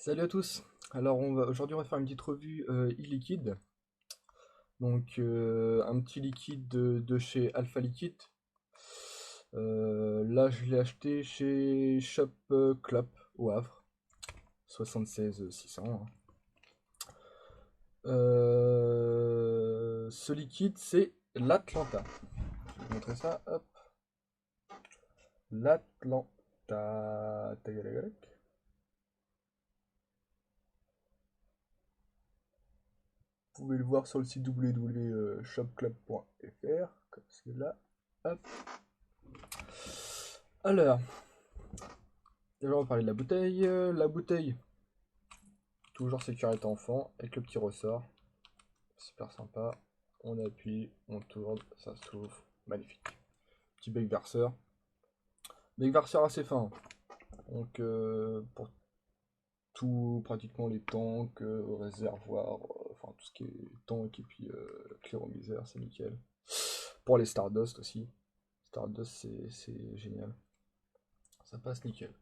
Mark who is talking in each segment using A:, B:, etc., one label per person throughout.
A: Salut à tous. Alors aujourd'hui on va faire une petite revue e-liquide. Donc un petit liquide de chez Alpha Liquid. Là je l'ai acheté chez Shop Club au Havre, 76 600, hein. Ce liquide c'est l'Atlanta. Je vais vous montrer ça. Hop. L'Atlanta. Tagalagalak. Vous pouvez le voir sur le site www.shopclub.fr comme c'est là. Hop. Alors, déjà on va parler de la bouteille. La bouteille, toujours sécurité enfant, avec le petit ressort. Super sympa. On appuie, on tourne, ça s'ouvre. Magnifique. Petit bec verseur. Bec verseur assez fin. Donc pour tout, pratiquement les tanks, réservoirs, enfin tout ce qui est tank et puis cléromiseur, c'est nickel. Pour les Stardust aussi. Stardust c'est génial. Ça passe nickel.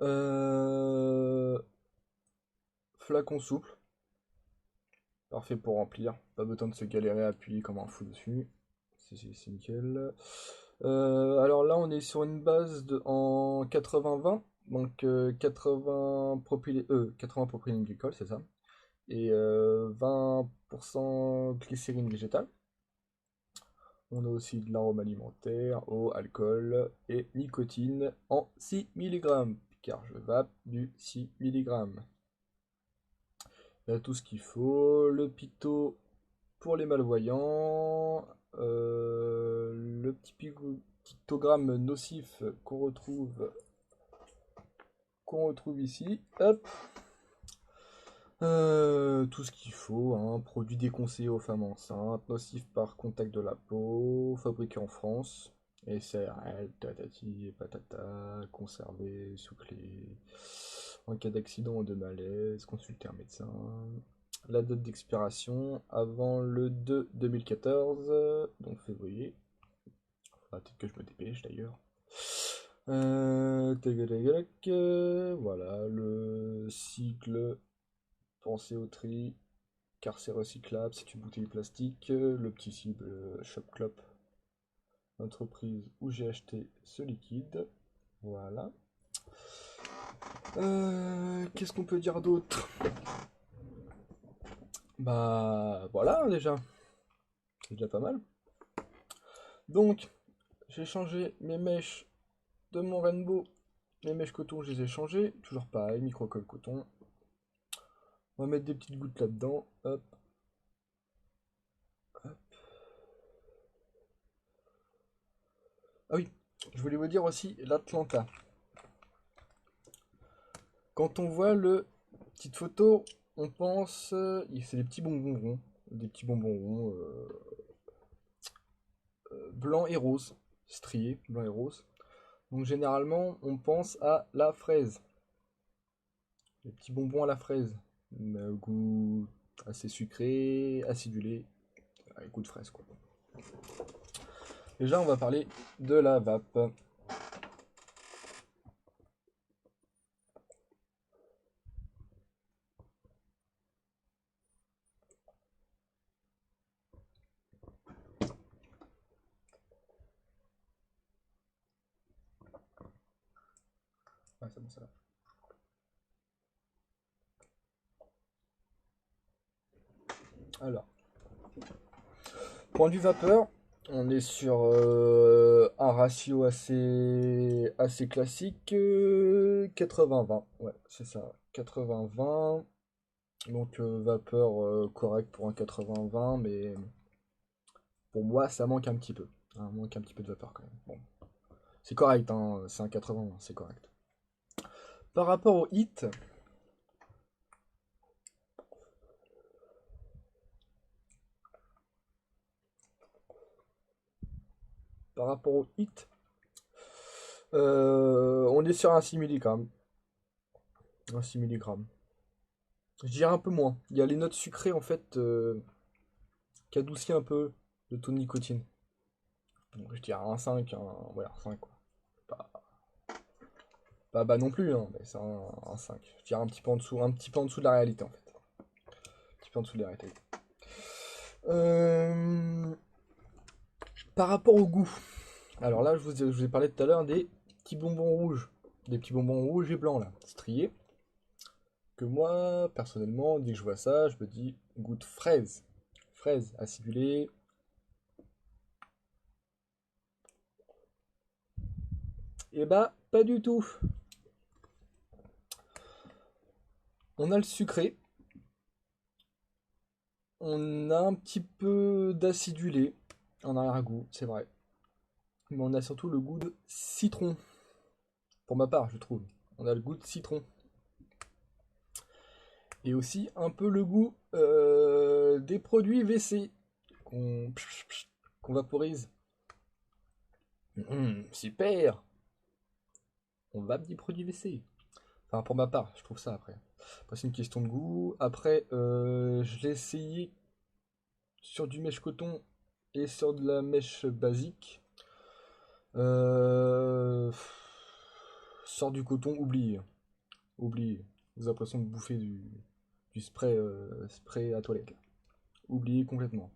A: Euh, Flacon souple. Parfait pour remplir. Pas besoin de se galérer à appuyer comme un fou dessus. C'est nickel. Alors là, on est sur une base en 80-20. Donc 80 propylène glycol, c'est ça. Et 20% glycérine végétale. On a aussi de l'arôme alimentaire, eau, alcool et nicotine en 6 mg. Car je vape du 6 mg. Il y a tout ce qu'il faut. Le pito pour les malvoyants. Le petit pictogramme nocif qu'on retrouve ici. Hop. Tout ce qu'il faut, hein. Produit déconseillé aux femmes enceintes, nocif par contact de la peau, fabriqué en France. SARL, tatati et patata, conservé sous clé. En cas d'accident ou de malaise, consulter un médecin. La date d'expiration avant le 2 2014, donc février. Faudra peut-être que je me dépêche d'ailleurs. Tagadagadak, voilà, le cycle, pensez au tri, car c'est recyclable, c'est une bouteille plastique. Le petit cible Shop Club, entreprise où j'ai acheté ce liquide. Voilà. Qu'est-ce qu'on peut dire d'autre? Bah voilà déjà, c'est déjà pas mal. Donc, j'ai changé mes mèches de mon Rainbow. Les mèches coton, je les ai changées. Toujours pareil, micro-colle coton. On va mettre des petites gouttes là-dedans. Hop, hop. Ah oui, je voulais vous dire aussi l'Atlanta. Quand on voit le petite photo, on pense, c'est des petits bonbons ronds, des petits bonbons ronds blancs et roses, striés, blancs et roses. Donc généralement, on pense à la fraise, les petits bonbons à la fraise, mais au goût assez sucré, acidulé, avec goût de fraise quoi. Déjà, on va parler de la vape. Ouais, c'est bon, ça va. Alors, point de vue vapeur, on est sur un ratio assez classique, 80-20. Ouais, c'est ça, 80-20. Donc vapeur correct pour un 80-20, mais pour moi, ça manque un petit peu. Hein, manque un petit peu de vapeur quand même. Bon, c'est correct, hein, c'est un 80, c'est correct. Par rapport au hit, par rapport au hit, on est sur un 6 mg. Un 6 mg. Je dirais un peu moins. Il y a les notes sucrées en fait qui adoucit un peu le taux de nicotine. Donc je dirais un 5, ouais, un 5 quoi. Pas, Bah non plus, hein, mais c'est un 5. Je dirais un petit peu en dessous de la réalité en fait. Un petit peu en dessous de la réalité. Euh, Par rapport au goût. Alors là, je vous ai parlé tout à l'heure des petits bonbons rouges. Des petits bonbons rouges et blancs là, striés. Que moi, personnellement, dès que je vois ça, je me dis goût de fraise. Fraise acidulée. Et bah, pas du tout. On a le sucré. On a un petit peu d'acidulé en arrière-goût, c'est vrai. Mais on a surtout le goût de citron. Pour ma part, je trouve. On a le goût de citron. Et aussi un peu le goût des produits WC qu'on vaporise. Super. On vape des produits WC. Enfin, pour ma part, je trouve ça après. Après, c'est une question de goût. Après, je l'ai essayé sur du mèche coton et sur de la mèche basique. Euh... Sort du coton, oubliez. Oubliez. Vous avez l'impression de bouffer du spray, spray à toilette. Là. Oubliez complètement.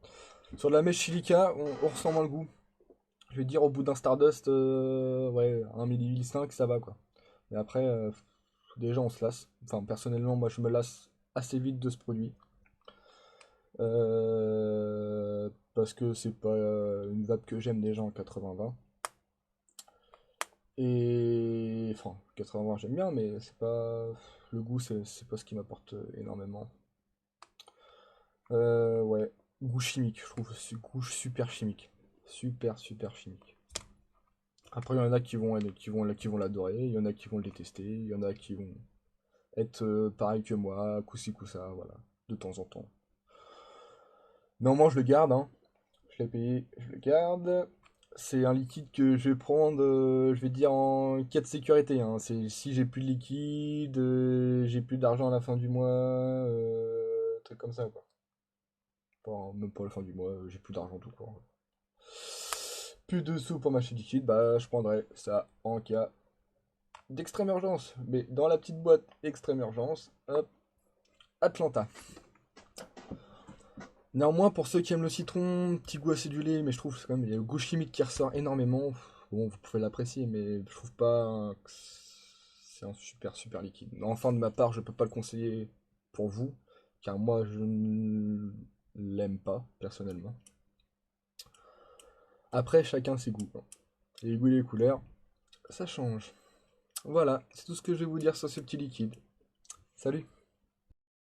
A: Sur de la mèche silica, on ressent moins le goût. Je vais dire au bout d'un Stardust, ouais, 1 ml 5, ça va quoi. Mais après, déjà on se lasse. Enfin, personnellement, moi je me lasse assez vite de ce produit. Parce que c'est pas une vape que j'aime déjà en 80-20. Et enfin, 80 j'aime bien, mais c'est pas. Le goût, c'est pas ce qui m'apporte énormément. Ouais, goût chimique, je trouve. Goût super chimique. Super, super chimique. Après, il y en a qui vont l'adorer, il y en a qui vont le détester, il y en a qui vont être pareil que moi, coup-ci, coup-ça, voilà, de temps en temps. Néanmoins, je le garde, hein. Je l'ai payé, je le garde. C'est un liquide que je vais prendre, je vais dire en cas de sécurité. Hein. C'est si j'ai plus de liquide, j'ai plus d'argent à la fin du mois, truc comme ça quoi. Enfin, même pas à la fin du mois, j'ai plus d'argent tout court. Plus de sous pour m'acheter du liquide, bah je prendrai ça en cas d'extrême urgence. Mais dans la petite boîte extrême urgence, hop, Atlanta. Néanmoins, pour ceux qui aiment le citron, petit goût acidulé, mais je trouve quand même il y a le goût chimique qui ressort énormément. Bon, vous pouvez l'apprécier, mais je trouve pas que c'est un super super liquide. Enfin, de ma part, je peux pas le conseiller pour vous, car moi je ne l'aime pas personnellement. Après, chacun ses goûts. Hein. Les goûts et les couleurs, ça change. Voilà, c'est tout ce que je vais vous dire sur ce petit liquide. Salut!